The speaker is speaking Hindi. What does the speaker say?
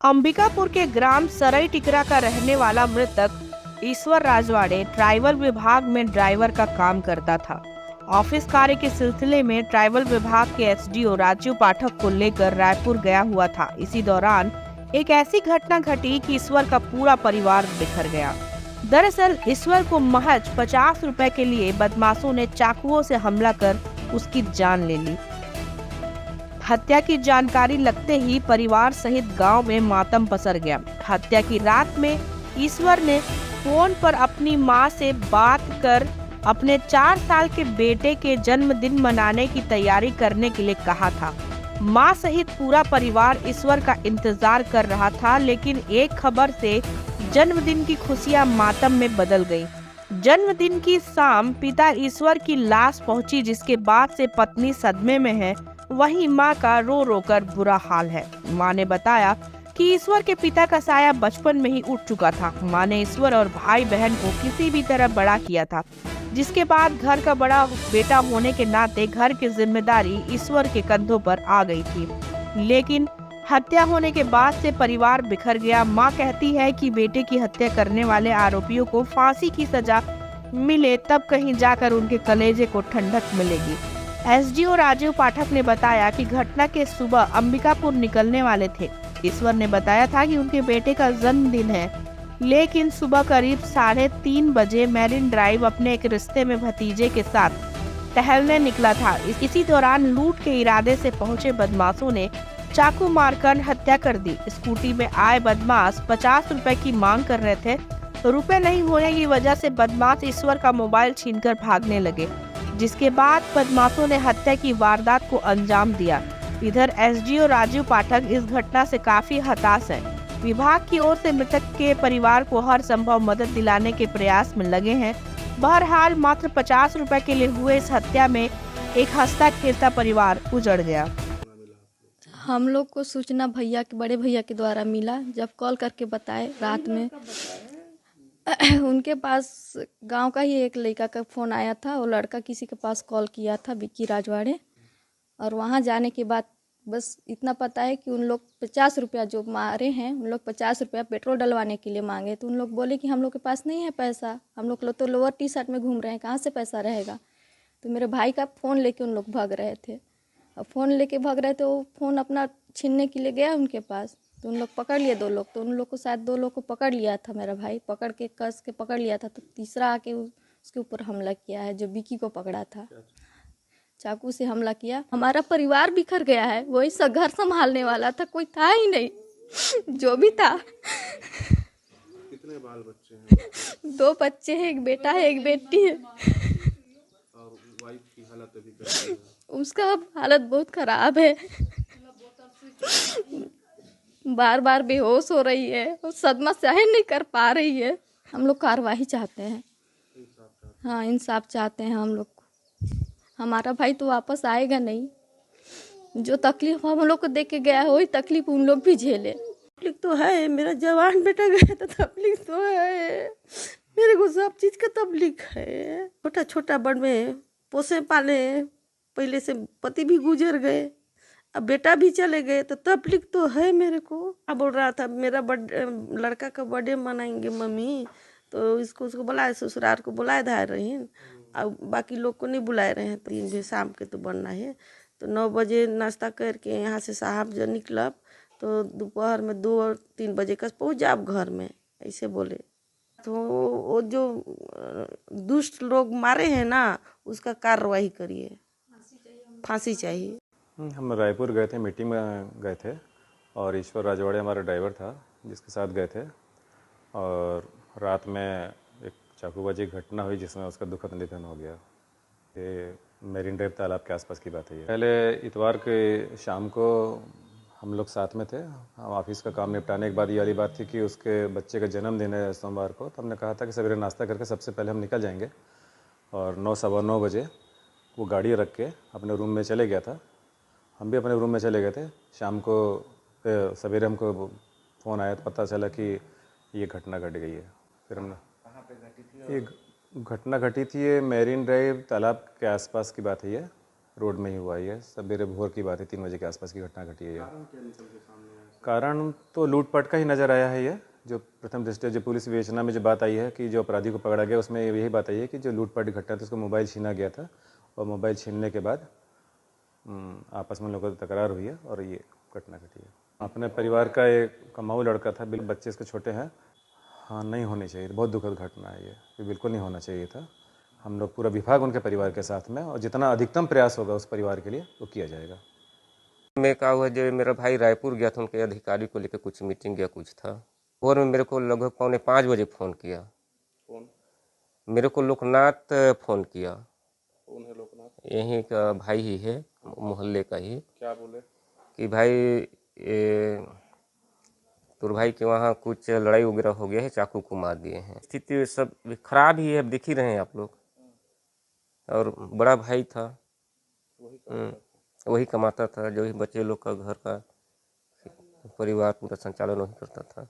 अंबिकापुर के ग्राम सरई टिकरा का रहने वाला मृतक ईश्वर राजवाड़े ट्राइबल विभाग में ड्राइवर का काम करता था। ऑफिस कार्य के सिलसिले में ट्राइबल विभाग के एसडीओ राजीव पाठक को लेकर रायपुर गया हुआ था। इसी दौरान एक ऐसी घटना घटी कि ईश्वर का पूरा परिवार बिखर गया। दरअसल ईश्वर को महज 50 रुपए के लिए बदमाशों ने चाकुओं से हमला कर उसकी जान ले ली। हत्या की जानकारी लगते ही परिवार सहित गांव में मातम पसर गया। हत्या की रात में ईश्वर ने फोन पर अपनी मां से बात कर अपने 4 साल के बेटे के जन्मदिन मनाने की तैयारी करने के लिए कहा था। मां सहित पूरा परिवार ईश्वर का इंतजार कर रहा था, लेकिन एक खबर से जन्मदिन की खुशियां मातम में बदल गई। जन्मदिन की शाम पिता ईश्वर की लाश पहुंची, जिसके बाद से पत्नी सदमे में है। वहीं मां का रो रो कर बुरा हाल है। मां ने बताया कि ईश्वर के पिता का साया बचपन में ही उठ चुका था। मां ने ईश्वर और भाई बहन को किसी भी तरह बड़ा किया था, जिसके बाद घर का बड़ा बेटा होने के नाते घर की जिम्मेदारी ईश्वर के कंधों पर आ गई थी। लेकिन हत्या होने के बाद से परिवार बिखर गया। मां कहती है कि बेटे की हत्या करने वाले आरोपियों को फांसी की सजा मिले, तब कहीं जाकर उनके कलेजे को ठंडक मिलेगी। एसडीओ राजीव पाठक ने बताया कि घटना के सुबह अंबिकापुर निकलने वाले थे। ईश्वर ने बताया था कि उनके बेटे का जन्मदिन है, लेकिन सुबह करीब 3:30 बजे मैरिन ड्राइव अपने एक रिश्ते में भतीजे के साथ टहलने निकला था। इसी दौरान लूट के इरादे से पहुंचे बदमाशों ने चाकू मारकर हत्या कर दी। स्कूटी में आए बदमाश 50 रुपए की मांग कर रहे थे। रुपए नहीं होने की वजह से बदमाश ईश्वर का मोबाइल छीनकर भागने लगे, जिसके बाद बदमाशों ने हत्या की वारदात को अंजाम दिया। इधर एसडीओ राजीव पाठक इस घटना से काफी हताश है। विभाग की ओर से मृतक के परिवार को हर संभव मदद दिलाने के प्रयास में लगे हैं। बहरहाल मात्र 50 रुपए के लिए हुए इस हत्या में एक हंसता खेलता परिवार उजड़ गया। हम लोग को सूचना बड़े भैया के द्वारा मिला। जब कॉल करके बताए रात में उनके पास गांव का ही एक लड़का का फ़ोन आया था। वो लड़का किसी के पास कॉल किया था, विक्की राजवाड़े। और वहां जाने के बाद बस इतना पता है कि उन लोग 50 रुपया जो मारे हैं, उन लोग 50 रुपया पेट्रोल डलवाने के लिए मांगे। तो उन लोग बोले कि हम लोग के पास नहीं है पैसा, हम लोग तो लोअर टी शर्ट में घूम रहे हैं, कहाँ से पैसा रहेगा। तो मेरे भाई का फ़ोन लेके उन लोग भाग रहे थे। और फ़ोन लेके भाग रहे थे, वो फ़ोन अपना छीनने के लिए गया उनके पास। तो उन लोग पकड़ लिए 2 लोग। तो उन लोग को शायद 2 लोग को पकड़ लिया था, मेरा भाई पकड़ के कस के पकड़ लिया था। तो तीसरा आके उसके ऊपर हमला किया है, जो विकी को पकड़ा था, चाकू से हमला किया। हमारा परिवार बिखर गया है। वही सब घर संभालने वाला था, कोई था ही नहीं। जो भी था। कितने बाल बच्चे हैं? 2 बच्चे हैं, एक बेटा है, एक बेटी है। और वाइफ की हालत अभी कैसी है? उसका हालत बहुत खराब है, बार बार बेहोश हो रही है और सदमा सहन नहीं कर पा रही है। हम लोग कार्रवाई चाहते हैं। हाँ, इंसाफ चाहते हैं हम लोग को। हमारा भाई तो वापस आएगा नहीं। जो तकलीफ हम लोग को देख के गया है, वही तकलीफ उन लोग भी झेले। तकलीफ तो है, मेरा जवान बेटा गया तो तकलीफ तो है। मेरे को सब चीज़ का तकलीफ है। छोटा छोटा बड़ में पोसे पाले, पहले से पति भी गुजर गए, अब बेटा भी चले गए, तो तकलीफ तो है मेरे को। क्या बोल रहा था, मेरा लड़का का बर्थडे मनाएंगे मम्मी, तो उसको बुलाए, ससुराल को बुलाए धार रही हैं। अब बाकी लोग को नहीं बुलाए रहे हैं। 3 बजे शाम के तो बनना है। तो 9 बजे नाश्ता करके यहाँ से साहब जो निकलब, तो दोपहर में 2 और 3 बजे का पहुँच जाओ घर में, ऐसे बोले। तो वो जो दुष्ट लोग मारे हैं ना, उसका कार्रवाई करिए, फांसी चाहिए। हम रायपुर गए थे, मीटिंग में गए थे, और ईश्वर राजवाड़े हमारा ड्राइवर था जिसके साथ गए थे। और रात में एक चाकूबाजी घटना हुई जिसमें उसका दुखद निधन हो गया। ये मेरिन ड्राइव तालाब के आसपास की बात है। ये पहले इतवार के शाम को हम लोग साथ में थे। हम ऑफिस का काम निपटाने के बाद ये वाली बात थी कि उसके बच्चे का जन्मदिन है सोमवार को। तो हमने कहा था कि सवेरे नाश्ता करके सबसे पहले हम निकल जाएंगे। और 9 सवा 9 बजे वो गाड़ी रख के अपने रूम में चले गया था। हम भी अपने रूम में चले गए थे। शाम को सवेरे हमको फ़ोन आया तो पता चला कि ये घटना घट गई है। फिर हमने कहाँ पे घटी थी? ये घटना घटी थी, ये मेरिन ड्राइव तालाब के आसपास की बात है। ये रोड में ही हुआ है। सवेरे भोर की बात है, 3 बजे के आसपास की घटना घटी है। कारण क्या निकल के सामने आया? कारण तो लूटपाट का ही नज़र आया है। ये जो प्रथम दृष्टया जो पुलिस विवेचना में जो बात आई है कि जो अपराधी को पकड़ा गया उसमें यही बात आई है कि जो लूटपाट की घटना थी उसको मोबाइल छीना गया था और मोबाइल छीनने के बाद आपस में लोगों की तकरार हुई है और ये घटना घटी है। अपने परिवार का एक कमाऊ लड़का था, बिल्कुल बच्चे इसके छोटे हैं। हाँ, नहीं होनी चाहिए, बहुत दुखद घटना है ये बिल्कुल नहीं होना चाहिए था। हम लोग पूरा विभाग उनके परिवार के साथ में, और जितना अधिकतम प्रयास होगा उस परिवार के लिए वो किया जाएगा। मैं क्या हुआ, जो मेरा भाई रायपुर गया था उनके अधिकारी को लेकर कुछ मीटिंग या कुछ था, और मेरे को लगभग 4:45 फ़ोन किया। कौन मेरे को लोकनाथ फ़ोन किया। कौन है लोकनाथ? यहीं का भाई ही है, मोहल्ले का ही। क्या बोले? कि भाई तो भाई के वहाँ कुछ लड़ाई वगैरह हो गया है, चाकू को मार दिए हैं। स्थिति सब खराब ही है, अब देख ही रहे हैं आप लोग। और बड़ा भाई था, वही कमाता था, जो ही बच्चे लोग का घर का परिवार पूरा संचालन वही करता था।